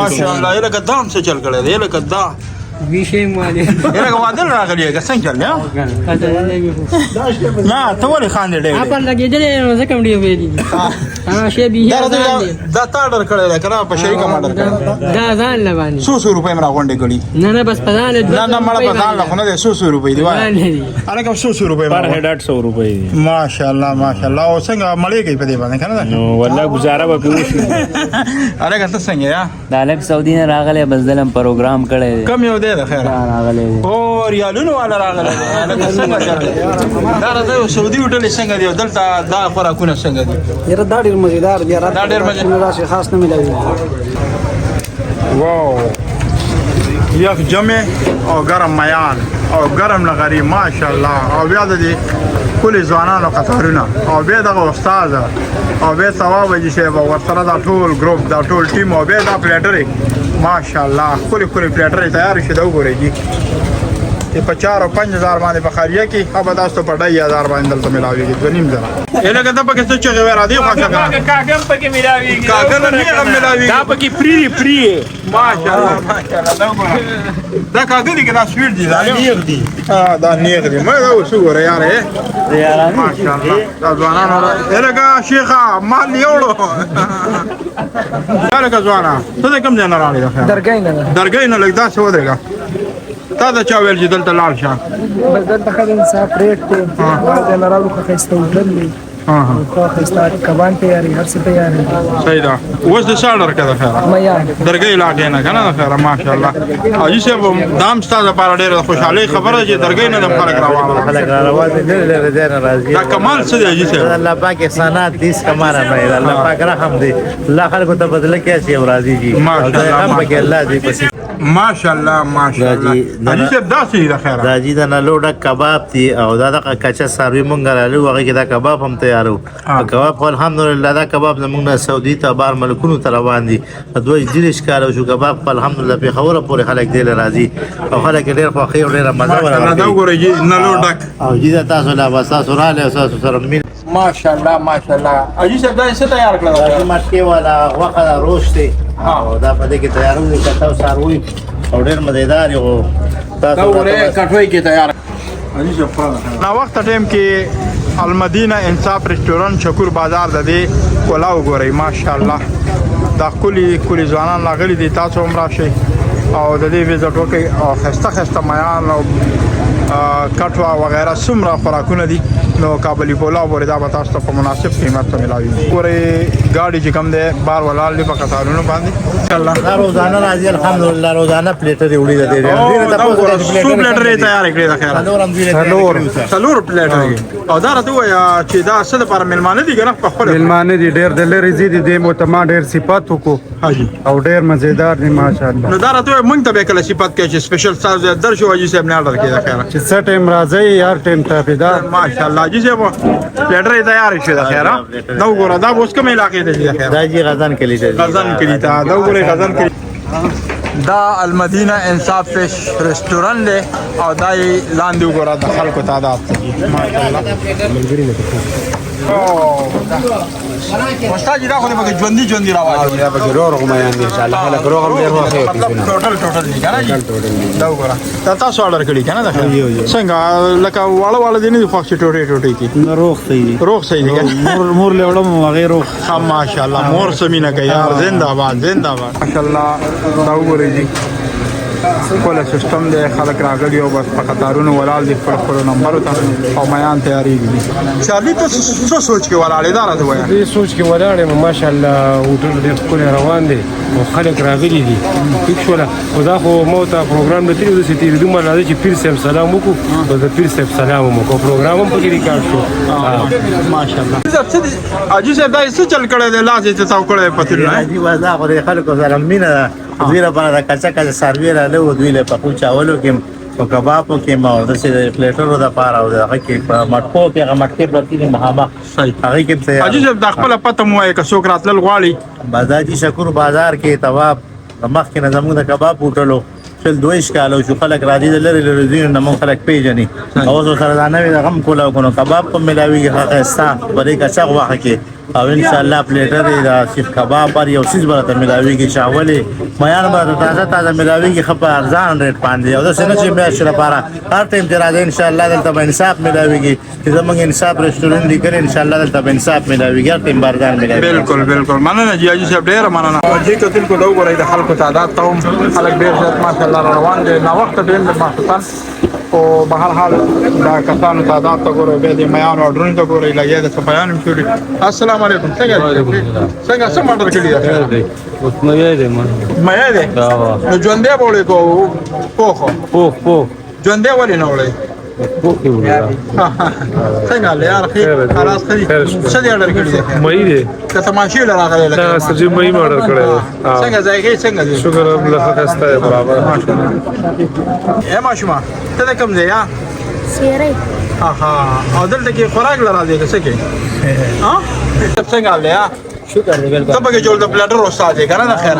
ماشاءالله یلکه دام څه چل کړی دی یلکه دا ویشه مالی یلکه وادل راغلی که څنګه چل نه نه ته ولې خاندې ډېر اپر لګېدلې نو ځکه مې ویلي شی به دا تا آرډر کړی دی که نه په شریکه م آرډر کړی دا ځان له باندې 100 روپۍ م راغونډې کړي نه نه بس په ځان نه نه مړه په ځان له خو نه دی 100 روپۍ دی وایه هلکه 100 روپۍ پر هډ 800 روپۍ دي ماشاءالله ماشاءالله او څنګه مړې کوي په دې باندې که نه نو والله گزاره به پې وشي هلکه ته څنګه یا دا لږ سعودي نه راغلی بس دلم پروګرام کړی دی کم یو دی د خیر راغلی دی او ریالونو والا راغلی دی هلکه څنګه چل دی دا راته یو سعودي هوټل څنګه دی او دلته دا خوراکونه څنګه دي یاره دا ډېر مزېدار دی دا ډېر مزېدار راشي خاص نه ملاوي واو یک جمع او ګرم میان او ګرم لغری ماشاءالله او بیا د دې ټولې ځوانانو قطارونه او بیا دغه استاد او بیا ثواب حاجي صاحب او ورسره دا ټول ګروپ دا ټول ټیم او بیا دا پلیټرې ماشاءالله ښکلې ښکلې پلیټرې تیارې شي دا وګورئ جي چې په 4 او 5000 باندې په خاریه کې هغه تاسو په 25000 باندې دلته ملاويږي 2.5 لکه دا پکې څه چغې ور راځي خو څنګه کاګم پکې ملاويږي کاګم نه هم ملاويږي دا پکې پری ماشاءالله ماشاءالله دا کاګم دي که دا سویټ دي دا نیغ دي دا نیغ دي مې دا وسو ور یار ماشاءالله دا ځوانانو لکه شیخه مال یوړو دا لکه ځوانا ته کوم ځای نه راغلی درګای نه لګ دا څه ودرېږه تا دا چا ویل چې دلته لاړ شه بس دلته ښه د انصاف ریټ دی بعضې نه راوړو ښه ښایسته هوټل دی ښه ښایسته کبان تیارې هر څه تیارې صحیح ده اوس د څه اډر کړه خیره میان درګۍ علاقې نه که نه خیره ماشاءالله حاجي صاحب دا هم ستا دپاره ډېره د خوشحالۍ خبره چې درګۍ نه د خلک راوړل خلک را روان دي لري ځای نه راځي دا کمال څه دی حاجي صاحب الله پاک احسانات دي کمال نه الله پاک رحم دی الله خلکو ته بدله کې شي راضي دي ماشاءالله هم پکې الله دې پسې ماشاءالله ماشاءالله حاجي صاحب داسې دي د خیره دا جی دا نه لوډه کباب دي او دا د کچا ساروي مونږ رالو هغه کې دا کباب هم تیارو کباب خو الحمدلله دا کباب زمونږ نه سعودي ته بار ملکونو ته روان دي دوی جریش کار او شو کباب په الحمدلله په خوره پورې خلک دی راضي او خلک ډېر خوښي او ډېر مزه ورغلي دا وګورئ جی نه لوډک او جی دا تاسو لا تاسو رااله تاسو سره مين ماشاءالله ماشاءالله حاجي صاحب دا څه تیار کړل دا مټکي والا وخه روش دی او دا په دې کې تیارونه کتاو ساروي او ډېر مزیدار یو تاسو ورې کټوي کې تیار حاجي صاحب نا وخت ټیم کې المدینه انصاف ریسټورانټ شکور بازار د دې کولا وګورئ ماشاءالله دا کلی ځوانان لاغلي دي تاسو هم راشئ او د دې وزټ وکړئ او خسته میان او کټوا وغیرہ څومره خوراکونه دي نو کابلی پلاو ورې دا به تاسو ته په مناسب قیمت ته ملاوي ګورئ ګاډي چې کوم دی بار ولاړ دی په قطارونو باندې انشاءالله دا روزانه راځي الحمدلله روزانه پلیټه دی وړي د دې څو پلیټه تیار کړی دا خیر څلور پلیټه او دا راته وایا چې دا څه لپاره ملمانه دي کنه په خپل ملمانه دي ډېر د لري زی دي د متما ډېر صفات وکړو حاجی او ډېر مزیدار دي ماشاءالله نو دا راته مونږ ته به کله صفات کې چې سپیشل ساز درشو حاجی صاحب نه اډر کړی دا خیر چې څه ټیم راځي یار ټیم ته پیدا ماشاءالله حاجی صاحب پلیټه تیار شي دا خیر دا وګوره دا اوس کومه علاقې ته دی خیر دا جی غزان کلی ته غزن کلی ته دا وګوره غزن کلی دا المدینه انصاف فش ریسټورانټ دی او دا لاندې وګوره د خلکو تعداد ماشاءالله استاد دا خو به ژوندۍ راوځي دا به روغ میان دي ان شاء الله خلک روغ هم ډېر واخی ټوټل دي کنه دا وګوره تاسو اډر کړی کنه دا څنګه لکه واړه دي نه خو ټوټي کی روغ صحیح دي مور له وړم غیر روغ ماشاءالله مور سمینه کوي یار زنده باد ماشاءالله دا وګورئ جی کوله سیستم دی خلک راغلي او بس په قطارونو ولاړ دي خپل نمبر ته او میان تیاریږي چارلی ته څه سوچ کې ولاړې دا راته وایي دې سوچ کې ولاړې ماشاءالله هوټل ډېر ښکلی روان دی او خلک راغلي دي ټیک شوله خو دا خو مو ته پروګرام نه تېرېدو چې تېرېدو ما راځي چې پیر صاحب سلام وکړو بس د پیر صاحب سلام هم وکړو پروګرام هم پکې ریکارډ شو ماشاءالله حاجي صاحب دا څه چل کړی دی لاس یې تاو کړی پتې نه حاجي وازا خو د خلکو سره مینه ده دوی لپاره د کچا سروي راله و دوی له پخو چاولو کې او کبابو کې ما د پلیټرو د پاره او هغه کې مټکو کې هغه مټکې پرتی مهامه هغه کې حاجي صاحب د خپل پته مو وایي که څوک راتلل غواړي بازارجي شکور بازار کې تواب مخکې نه زموږ د کباب هوټلو شل 2 کالو شو خلک راځي د لری زین نه مون خلک پیژني او سره دا نه غم کولا کو کباب په ملاوي هغه ستا بلې کچا واخه کې او ان شاء الله پلیټر دا سیخ کباب پر یو سیس برته ملاویږي چاولې میان برته تازه ملاویږي خپل ارزان ریټ باندې او دا څنګه چې میاشت لپاره هر ټیم ته راځي ان شاء الله دلته به انصاف ملاویږي چې زمونږ انصاف ریسټورانټ دی کړي ان شاء الله دلته به انصاف ملاویږي هر ټیم بارزان ملاویږي بالکل مننه جی حاجي صاحب ډیر مننه جی کتل کو دا وګورئ د خلکو تعداد ته هم خلک ډیر زیات ماشاءالله روان دي نو وخت ډیر د ماخستان او بهر حال دا کسانو تعداد ته ګورئ به د میان اورډرونو ته ګورئ لګیا د صفایان شوري السلام علیکم څنګه څنګه ماډر کړی دا اوس مې دې ما مې ده نو ژوندې بوله کو پوخو ژوندې ولې نه وړي پوخي ولا څنګه له یار خیر خلاص خري څه دې اورډر کړی مې دې که تماشې لراغله دا سجې مې اورډر کړی څنګه ځایږي څنګه دي شکر الله خسته برابر اے ماشوما ته کوم ځای یا سیری او دلته کې خوراک لراځي که څه کې ها څنګه له شکر دې بالکل ته به جوړ د پلیټر استاد یې کنه د خیر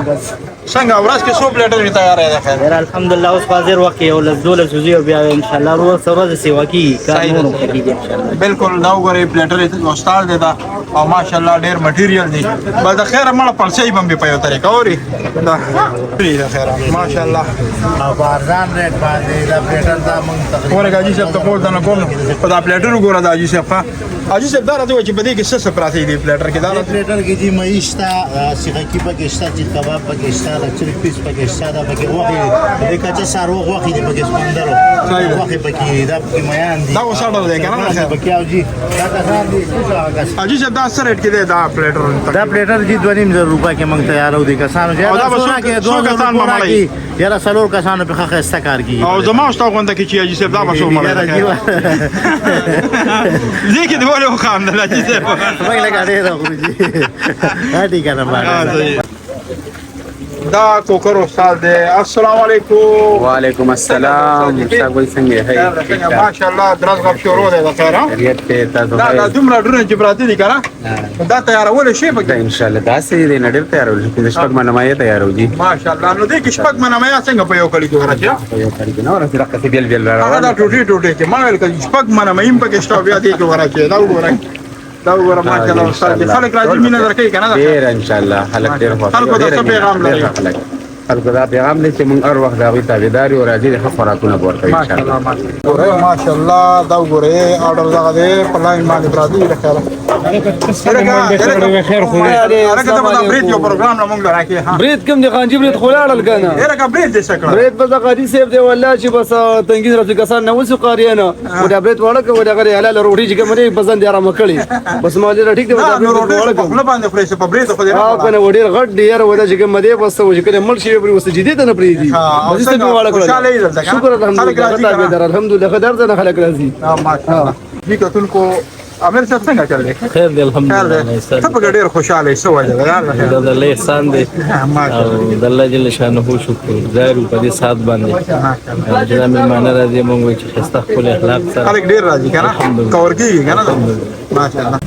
څنګه ورځ کې 100 پلیټر تیار دی خیر الحمدلله اوس حاضر وخت یو لزول سوزي او بیا ان شاء الله روز سره سیوا کی کارونه کوي ان شاء الله بالکل دا وګورئ پلیټر استاد دی دا او ماشاءالله ډیر مټیریل دی بل د خیر مړه پرسې بم په یو طریقه اوري دا د خیر ماشاءالله او بارزان ریټ باندې دا پلیټر دا مونږ تقریبا ورګه حاجي صاحب ته پوښتنه نه کوم په دا پلیټر وګوره دا حاجي صاحب حاجي صاحب دا راځي چې بده کې څه پراته دی پلیټر کې دا پلیټر کې دي مېشتا سیخه کې پکېشتا چې کباب پکېشتا لکچري پیس پکېشتا دا پکې وخت د کچا سارو وخت دی پکې سپندرو وخت پکې دا پکې میان دي دا وساړل دی کنه پکې او جی دا کسان دي حاجي صاحب دا سره ریټ کې دی دا پلیټر دا پلیټر جی 2.5 روپے کې مونږ تیارو دي کسانو دا وسونه کې 2 کسان مړای یاره سلور کسانو په خسته کار کوي او زما واست غونډه کې چې حاجي صاحب دا وسو مړای زه کې دی ولې وخام نه حاجي صاحب مګ لګا دې راغلی هټی کنه باندې دا کوکر استاد دی السلام علیکم وعلیکم السلام مشتاق وای څنګه هي ماشاءالله درز غب شروع دی دا خیر خیریت ته تاسو دا دومره ډرونه چې براته دي کنه دا تیارول شي په ان شاء الله تاسو دې نډر تیارول چې شپږ منمه تیارو جی ماشاءالله نو دې کې شپږ منمه څنګه په یو کلی کې ورته یو کاری کې نو راځي راکته بیل هغه دا ټوټي کې ما ویل کې شپږ منمه يم په کې شته بیا دې کې ورته دا وګورئ دا وګوره ماشاءالله استاد خلک راځي مینه درکې کنه ډیر ان شاء الله خلک ډیر خوښ خلکو ته پیغام لري خلکو دا پیغام لري چې موږ هر وخت دا غوي تابعداري او راځي د خبراتونه ورته ان شاء الله ماشاءالله دا وګوره اورډر دا دې په لاین باندې پراتی ده خیر خیر خو هغه ته دا بریډ یو پروګرام موږ راکې ها برید کوم دی خانجی برید خولاړل کنه هغه بریډ دې سکړه برید په قاری سیب دی والله چې بس تنګیز راځي کسان نه وسو قاریانه ودا برید وړه کو ودا غری حلال روټی چې کومه بزن دی آرام کړی بس مالې ټیک دی ودا وړه کو خپل باندې فرېس په بریډ خو دې ها کنه وډیر غټ دی یار ودا چې کومه دی بس چې کنه مل شي پر وسه جدي ته نه پری دي بس ته وړه کړل شکر الحمدلله خدای درته خلک راځي ماشاءالله دې کتونکو امیر صاحب څنګه چل دی خیر دی الحمدلله ته په ډېر خوشاله سو وجه دا الله احسان دی او د الله جل شانه شکر زارو په دې سات باندې جناب مهمان راځي مونږ چې خسته خپل اخلاق سره خلک ډېر راځي کنه کورګي کنه ماشاءالله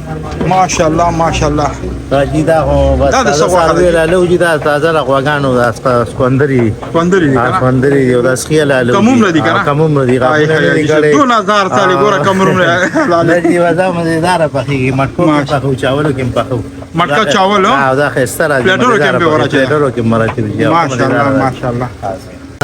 ماشاءالله ماشاءالله راځي دا هو بس دا سروي له لوجي دا تازه غواګانو دا سکندري سکندري یو دا سخیاله له کوم ندی کنه کوم ندی غاړي 2000 سال ګوره کوم لاله دی وځه مزیدار پخې مټکو پخو چاولو کې پخو مټکا چاول ها دا خسته راځي پلیټرو کې به ورچې پلیټرو کې مرچې ماشاءالله ماشاءالله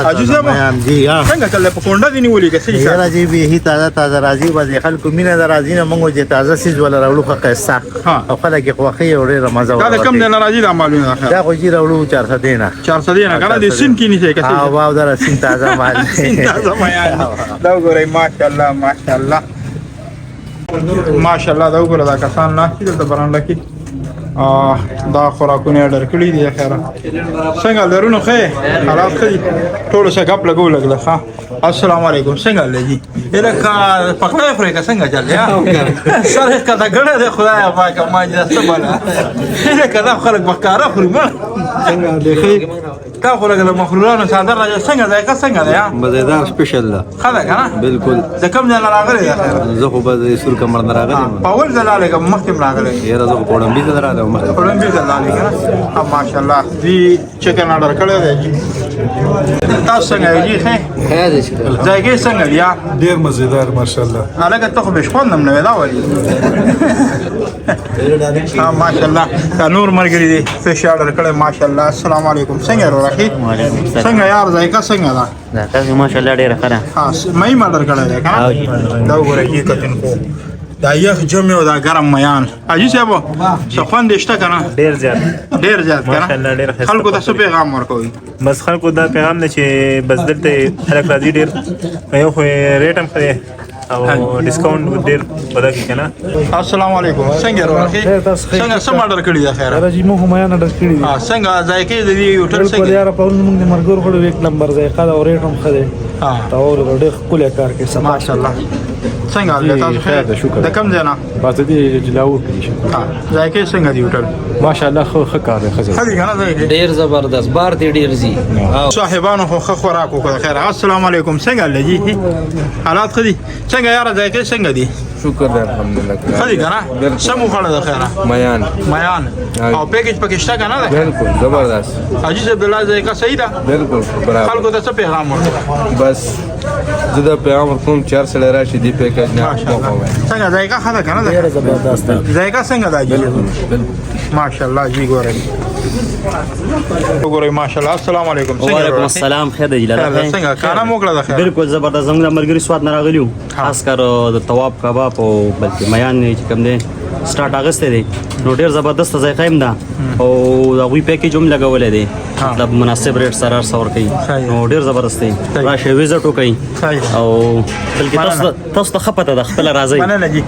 حاجی صاحب جی ها څنګه کله په کونډه دی نیولې کې صحیح ښه راځي به هی تازه راځي باز خلکو مینه راځي نه مونږ چې تازه سیز ولا راولو خسته او خلک خوخي او ډیره مزه دا کم نه راځي دا معلومه ده دا خو جی راولو 400 دینا 400 دینا کنه د سین کې نه څه کې او واو دا سین تازه مال تازه مال دا وګورئ ماشاءالله ماشاءالله ماشاءالله دا وګوره دا کسان ناشې د برانډه کې دا خوراکونه اډر کړی دي خیره څنګه درونو خې حالات خې ټول څه غپ لګو لګله ها السلام علیکم څنګه لګي الکه پخته افریقا څنګه چل یا سره کدا ګړه ده خدای پاک ما دې سباله الکه دا خلک بکاره خوري ما څنګه لګي تا خو لګله مخلوقانو صادر راځي څنګه ځای څنګه ده یا مزیدار سپیشل ده خدا کنه بالکل ځکه نه راغلی ده زه خو به سور کمر نه راغلی پاول دلاله کوم مخکې راغلی یاره زه کوړم دې راغلی پړم دې دلاله کنه ماشاءالله دې چکن اډر کړی دی تاسو څنګه یې ښه خیر دې شي ځایګې څنګه دی ډیر مزیدار ماشاءالله هلکه ته خو بشخوندم نه وې دا ولې ماشاءالله دا نور ملګري دي فش آرډر کړی ماشاءالله السلام علیکم څنګه یې روراخي څنګه یار ذایقه څنګه ده ذایقه ماشاءالله ډېره ښه ده مې آرډر کړی دی که نه دا وګورئ جي کتونکو دا یخ جمع او دا ګرم میان حاجي صاحب څه خوند یې شته که نه ډېر زیات ډېر زیات که ماشاءالله ډېر نه خلکو ته څه پیغام ورکوئ بس خلکو دا پیغام دی چې بس دلته خلک راځي ډېر یو خو یې ریټ هم ښه دی او ډسکاونټ ډېر په دغه کې که نه السلام علیکم څنګه یې روراخي څنګه څه آرډر کړي دی خیره راځي موږ هم یان اډر کړی دي څنګه ذایقې د دې هوټل په څنګه یاره په موږ د مرګور خړو یک نمبر ذایقه دا ریټ هم خده تا اور ډېر کولې کار کې سم ماشاءالله څنګه حال تاسو خیر د کم ځای نه بس دې جلاو کړی شي ذایقې څنګه دی هوټل ماشاءالله خو کار دی خزر خدي کنه ذایقې ډیر زبردست بار ته ډیر زی صاحبانو خو خوراک وکړه خیر السلام علیکم څنګه لږی حالات خدي څنګه یار ذایقې څنګه دی شکر دی الحمدلله خدي کنه سمو خړه د خیره میان او پیکیج پکشتا کنه ده بالکل زبردست حاجی صاحب الله ذایقه صحیح ده بالکل برابر خلکو ته څه پیغام ورکړه بس زه د پیغام کوم 4 سره راشي دی پیکیج نه څنګه ذایقه خدا کنه ده زبردست ذایقه څنګه ده جی ماشاءالله جی ګورئ ماشاءالله السلام علیکم وعلیکم السلام خیر دی جلاله څنګه کانا موکړه ده خیر بالکل زبردست زموږ د مرګري سواد نه راغلیو خاص کر د تواب کباب او بلکې میان چې کوم دی سٹارټ اغسته دی نو ډیر زبردست ذایقه هم ده او د غوی پیکیج هم لګولې دی مطلب مناسب ریټ سره سور کوي نو ډیر زبردست دی راشه ویزټ وکړي او بلکې تاسو ته خپته د خپل راځي مننه جی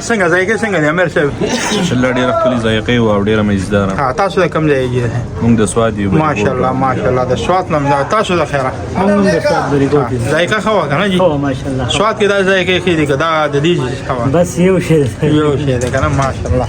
څنګه ذایقه څنګه دی امیر صاحب ماشاءالله ډېره ښکلې ذایقې او ډېره مزیداره ها تاسو د کم ځای یې موږ د سواد یو ماشاءالله ماشاءالله د سواد نام دا تاسو د خیره موږ د سات بری کوټی ذایقه خو کنه جی ماشاءالله سواد کې دا ذایقه کې دی دا د دې بس یو شی یو شی دی کنه ماشاءالله